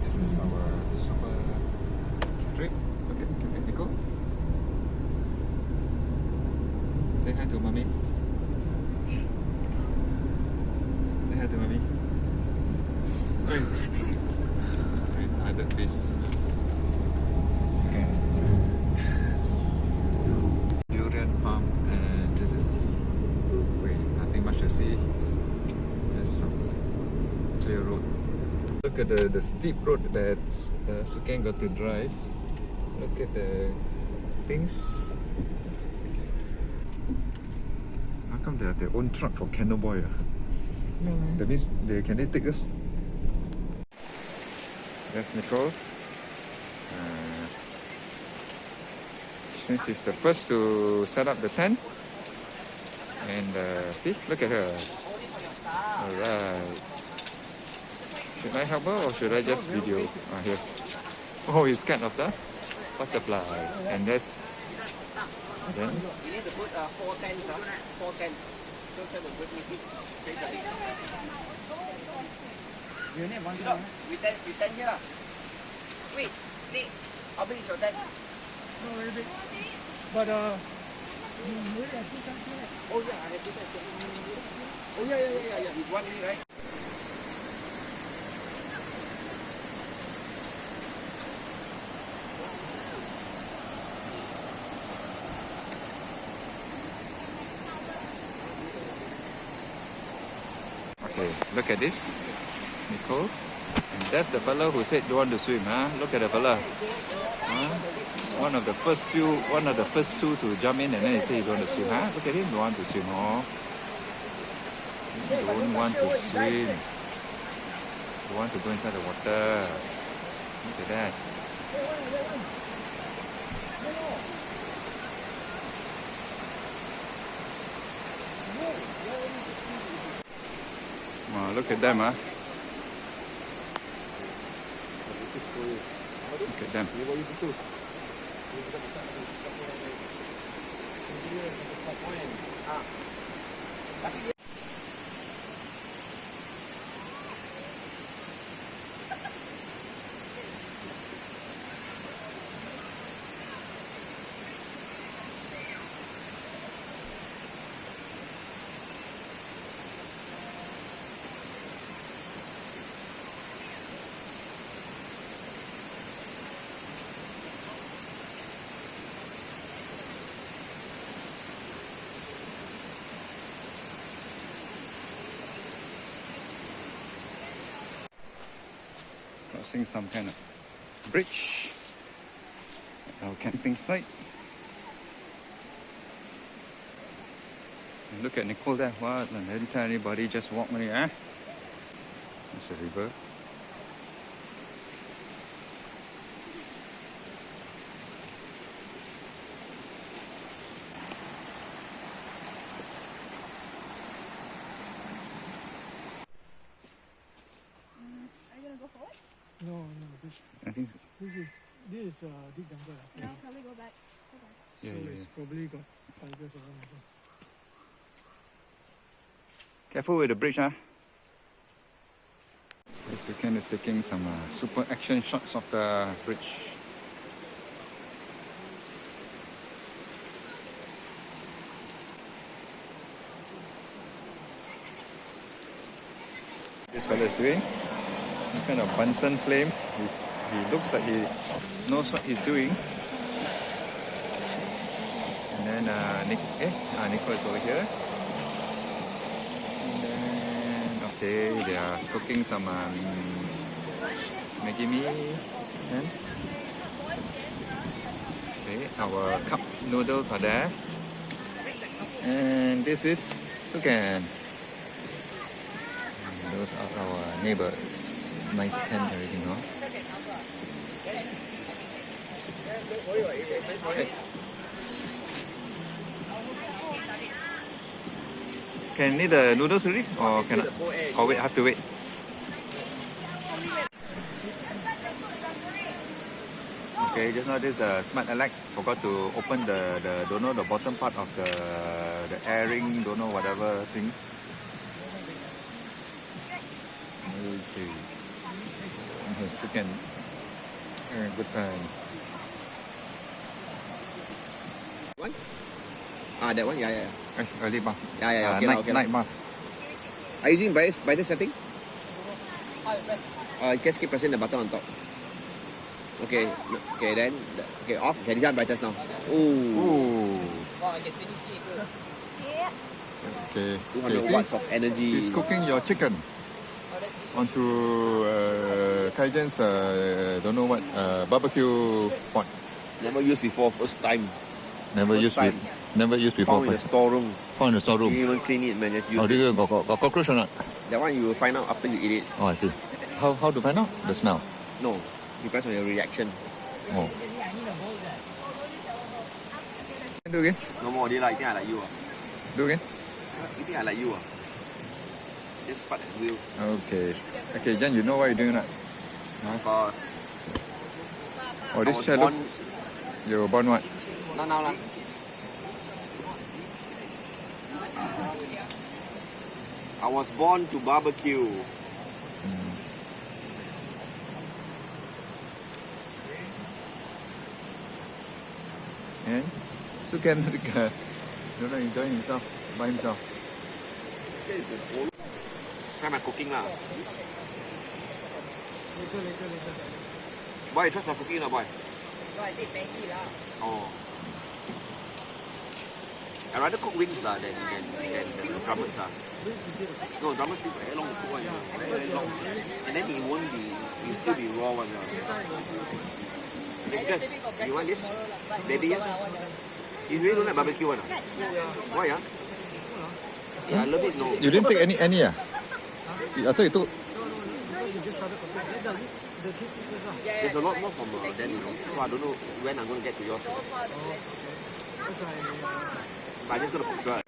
This is our super drink. Okay, Nicole. Say hi to mommy. Say hi to mommy. Very tired face. Okay. Durian farm, and this is the way. Nothing much to see. There's some clear road. Look at the steep road that Suken got to drive. Look at the things. How come they have their own truck for Canoe Boy? That means can they take us? That's Nicole. Since she's the first to set up the tent. And see, look at her. Alright. Should I help her or should I just video? Yes. Oh, he's scared of the butterfly. And that's... Then, You need to put 4 tents, 4 tents. So try to put it basically. You need one tent. We tent here. Wait, Nick, how big is your tent? Not very big. But we have 2 tents here. Oh yeah, I have 2 tents. Oh yeah. It's one in, right? okay, look at this, Nicole. And that's the fella who said don't want to swim, huh? Look at the fella. Huh? One of the first two to jump in, and then he said he don't want to swim, huh? Look at him, don't want to swim, oh. Don't want to swim. Don't want to go inside the water. Look at that. Oh, look at them, huh? Look at them. Crossing some kind of bridge at our camping site. And look at Nicole there. What? Every time anybody just walk me, eh? There's a river. No. I think. This is deep jungle. Now, can we go back? Yeah, So yeah, it's yeah. probably got tigers around. Careful with the bridge, huh? Suken is taking some super action shots of the bridge. This fella is doing some kind of Bunsen flame. He looks like he knows what he's doing. And then Nico is over here. And then, okay, they are cooking some Maggi mee. And okay, our cup noodles are there. And this is Suken. Those are our neighbors. Nice tent, everything, huh? Okay. Can need the noodles already? Or cannot? Or wait, have to wait. Okay, just now this Smart Elect forgot to open the don't know the bottom part of the airing, don't know whatever thing. Okay. Second. Good time. One? Ah, that one? Yeah. Early bath. Yeah. Okay, okay. Night bath. Are you using brighter setting? Just keep pressing the button on top. Okay, then. Okay, off. Okay, this one brightest now. Ooh. Wow, I can really see it. Okay. 200 watts of energy. She's cooking your chicken Oh, that's this onto Kaijan's don't know what barbecue pot. Never used before, first time. Never First used before. Found in the storeroom. Found in the storeroom. You even clean it, man. Just use Oh, it. got cockroach or not? That one you will find out after you eat it. Oh, I see. How to find out? The smell. No, depends on your reaction. Oh. Do again. No more, they like, think I like you. Do again. You think I like you? Just fart and wheel. Okay. Okay, Jan, you know what you're doing, right? Of course. Oh, I this was chair born, looks... You were born what? not now lah. I was born to barbecue. And Sukan don't know, enjoying himself by himself. Try my cooking lah. Boy, trust my cooking lah, boy. No, I say Maggie lah. Oh. I'd rather cook wings lah than drummers lah. No, drummers take very long to cook one, you know. Very long. And then it won't be, it'll still be raw one. I just Good. save it for breakfast You want this? tomorrow lah. But Baby, the yeah? one I want that. You really don't like barbecue one? Why ah? Yeah, I love it. No. You didn't take any I thought you took... There's a lot more from them, you know. So I don't know when I'm going to get to yours. So far, the blend. But I'm just going to put yours.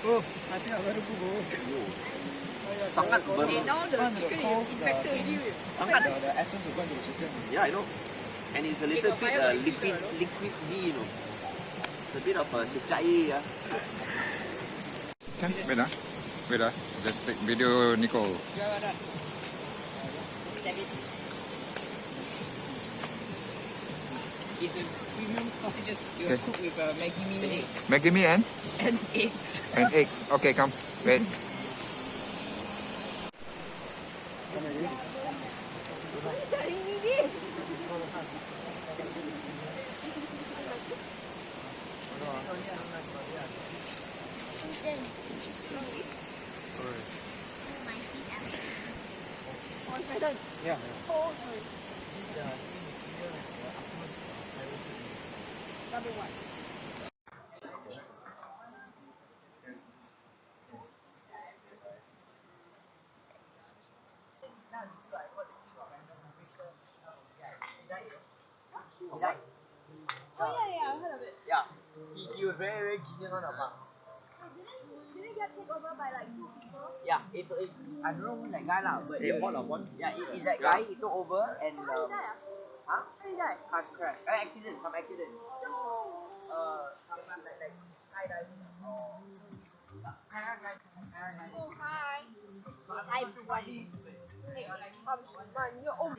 Oh, I think I better go. Sangat burn. Hey, now the chicken is infected already. Sangat. The essence will go into the chicken. Yeah, I know. And it's a little bit liquidy, you know. It's a bit of cecai. Can? Wait Just take video, Nicole. It's a premium sausages. It was cooked with Maggi mee Maggi mee and eggs. eggs. Okay, come. Wait. Oh, it's my turn. Yeah. Oh, sorry. Double one. Oh, yeah, I heard of it. Yeah. He was very genius on the mark. Did it get taken over by like 2 people? Yeah, it I don't know who's that guy lah, but Hey, one. yeah, it's that guy. He took over and How did he die? huh? How did he die? Car crash. Accident. Some accident. No. Some like skydiving. Oh, hi. Hi, everybody. Hey, man, you're oh.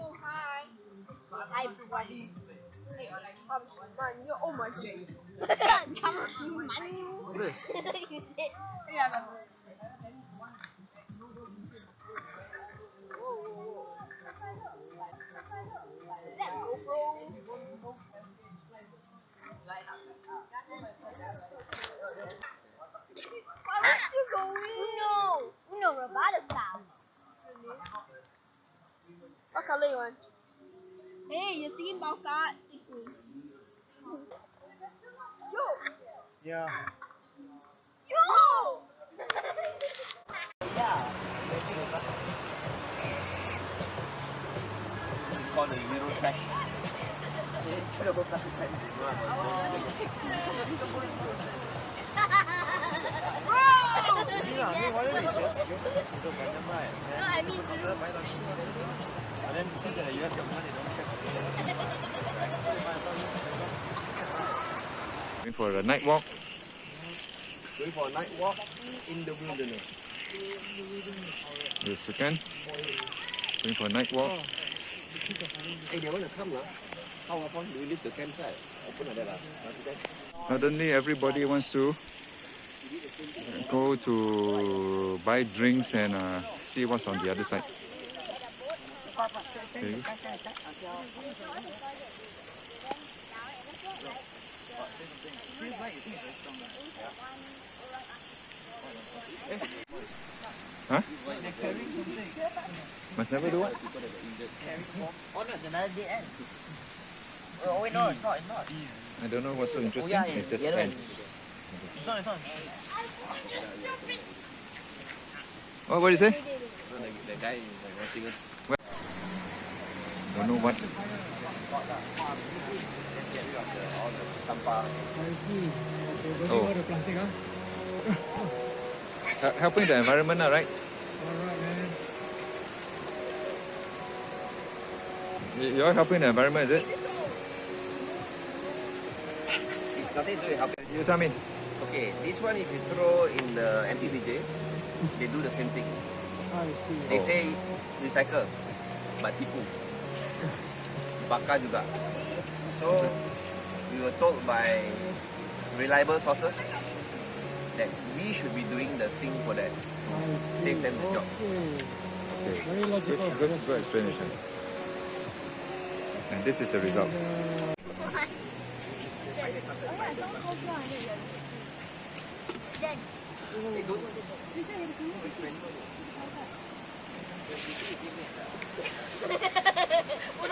Oh, hi. Hi, everybody. Hey, man, you're oh my face. What's this? Yeah. Is that GoPro? Why would you go Uno? Uno Robada style. What color you want? Hey, you're thinking about that? Yo! Yeah. Yo! It's called the Euro trash. Yeah, I mean, why don't you just go random, right? No, I mean, And then since in the US government, they don't check. Going for a night walk. Going for a night walk in the wilderness. Here's Sukan. Going for a night walk. Hey, they want to come lah. How often do we leave the campsite? Open like that lah. Suddenly everybody wants to go to buy drinks and see what's on the other side. Okay. Huh? Must never do what? Oh no, it's another dead end. Oh wait, no, it's not. It's not. I don't know what's so interesting. yeah, It's just the other one. ants. It's not. It's not. What did you say? The guy is like watching us. Don't know what. All the sampah. I see. Okay, burning Oh. all the plastic, huh? Helping the environment, right? Alright, man. You're helping the environment, is it? It's nothing to do with helping. You tell me. Okay, this one if you throw in the MPBJ, they do the same thing. I see. They say recycle, but tipu. Bakar juga. So we were told by reliable sources that we should be doing the thing for that. Save them the job. Okay. Okay. Very logical. Good explanation. And this is the result.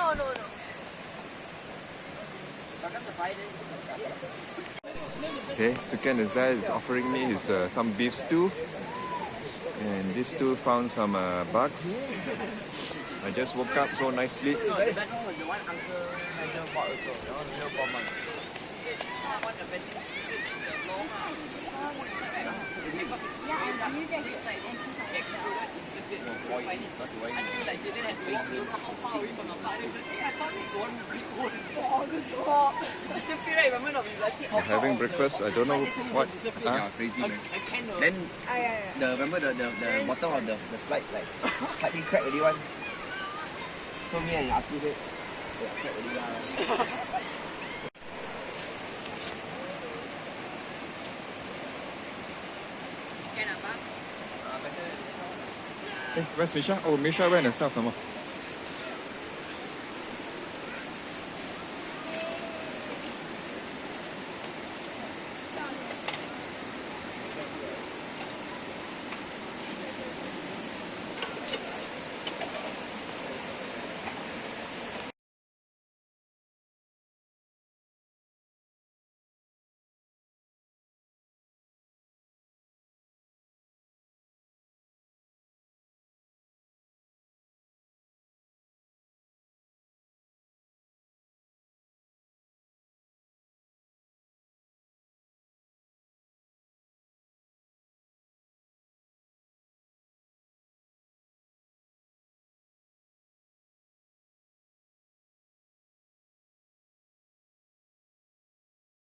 Oh, no. Okay, Sukan Azhar is offering me his some beef stew, and this stew found some bugs. I just woke up so nicely. No, that one was the one Uncle Nigel bought also. That was 0.4 months. He said, what the betting said it's long. Put inside right? Because it's inside, exploded, disappeared. Find it. Until like Jaden had to walk how far away from the park. Hey, I found it one big hole inside. It disappeared, right? Remember not? We like it. I'm having breakfast. I don't know what. Yeah, crazy man. I can Then remember the bottom of the slide like slightly cracked already one. So me and Aku said, yeah, cracked already lah. Hey, where's Misha? Oh, Misha went herself some more.